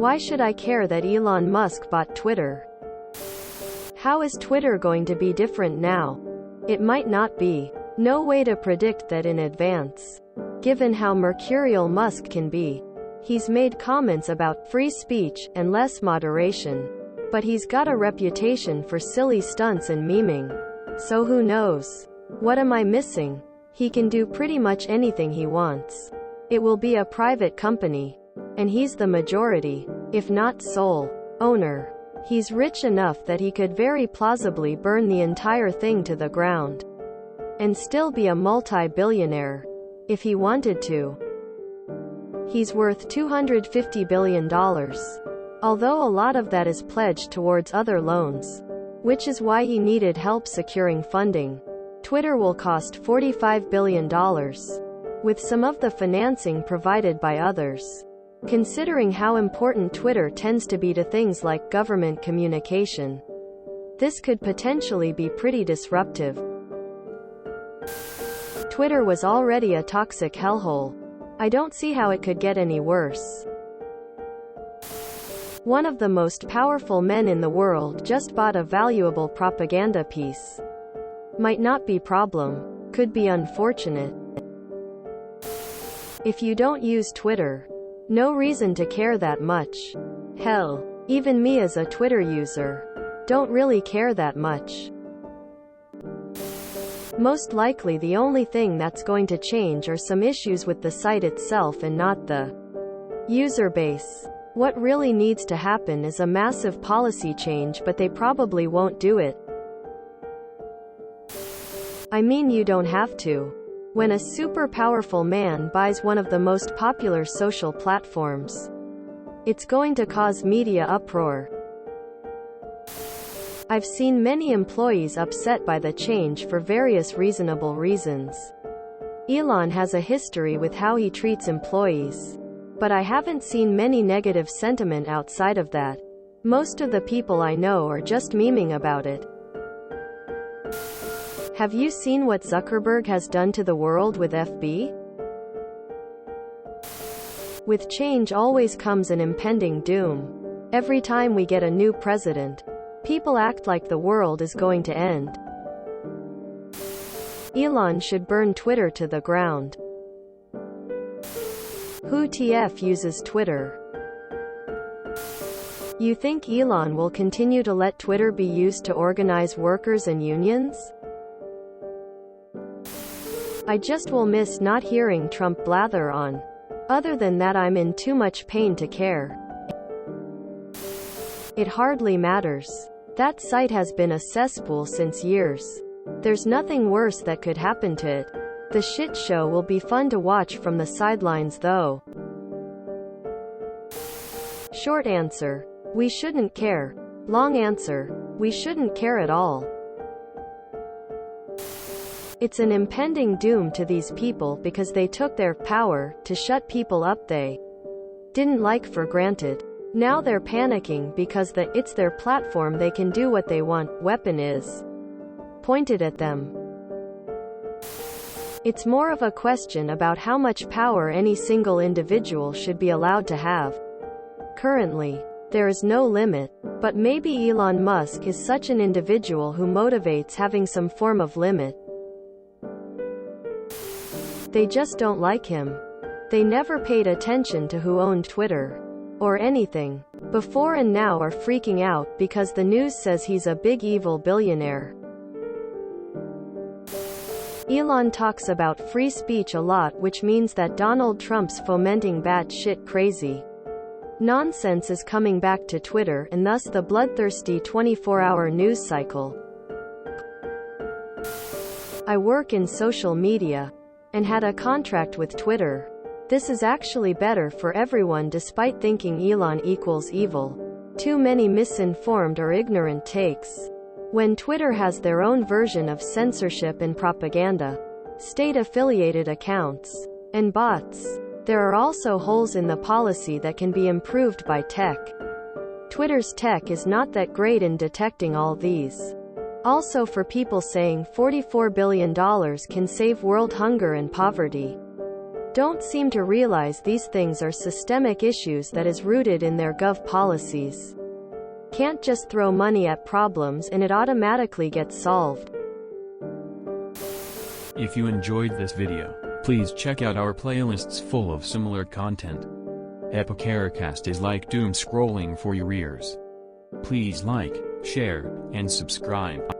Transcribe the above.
Why should I care that Elon Musk bought Twitter? How is Twitter going to be different now? It might not be. No way to predict that in advance. Given how mercurial Musk can be. He's made comments about free speech and less moderation. But he's got a reputation for silly stunts and memeing. So who knows? What am I missing? He can do pretty much anything he wants. It will be a private company. And he's the majority, if not sole, owner. He's rich enough that he could very plausibly burn the entire thing to the ground. And still be a multi-billionaire. If he wanted to. He's worth $250 billion. Although a lot of that is pledged towards other loans. Which is why he needed help securing funding. Twitter will cost $45 billion. With some of the financing provided by others. Considering how important Twitter tends to be to things like government communication. This could potentially be pretty disruptive. Twitter was already a toxic hellhole. I don't see how it could get any worse. One of the most powerful men in the world just bought a valuable propaganda piece. Might not be problem. Could be unfortunate. If you don't use Twitter, no reason to care that much. Hell, even me as a Twitter user, don't really care that much. Most likely the only thing that's going to change are some issues with the site itself and not the user base. What really needs to happen is a massive policy change, but they probably won't do it. I mean, you don't have to. When a super powerful man buys one of the most popular social platforms, it's going to cause media uproar. I've seen many employees upset by the change for various reasonable reasons. Elon has a history with how he treats employees. But I haven't seen many negative sentiment outside of that. Most of the people I know are just memeing about it. Have you seen what Zuckerberg has done to the world with FB? With change always comes an impending doom. Every time we get a new president, people act like the world is going to end. Elon should burn Twitter to the ground. Who TF uses Twitter? You think Elon will continue to let Twitter be used to organize workers and unions? I just will miss not hearing Trump blather on. Other than that, I'm in too much pain to care. It hardly matters. That site has been a cesspool since years. There's nothing worse that could happen to it. The shit show will be fun to watch from the sidelines though. Short answer. We shouldn't care. Long answer. We shouldn't care at all. It's an impending doom to these people because they took their power to shut people up they didn't like for granted. Now they're panicking because it's their platform, they can do what they want, weapon is pointed at them. It's more of a question about how much power any single individual should be allowed to have. Currently, there is no limit, but maybe Elon Musk is such an individual who motivates having some form of limit. They just don't like him. They never paid attention to who owned Twitter or anything before and now are freaking out because the news says he's a big evil billionaire. Elon talks about free speech a lot, which means that Donald Trump's fomenting batshit crazy nonsense is coming back to Twitter, and thus the bloodthirsty 24-hour news cycle. I work in social media and had a contract with Twitter. This is actually better for everyone despite thinking Elon equals evil. Too many misinformed or ignorant takes. When Twitter has their own version of censorship and propaganda, state-affiliated accounts, and bots, there are also holes in the policy that can be improved by tech. Twitter's tech is not that great in detecting all these. Also, for people saying $44 billion can save world hunger and poverty. don't seem to realize these things are systemic issues that is rooted in their gov policies. Can't just throw money at problems and it automatically gets solved. If you enjoyed this video, please check out our playlists full of similar content. Askkthrowaway is like doom scrolling for your ears. Please like, share, and subscribe.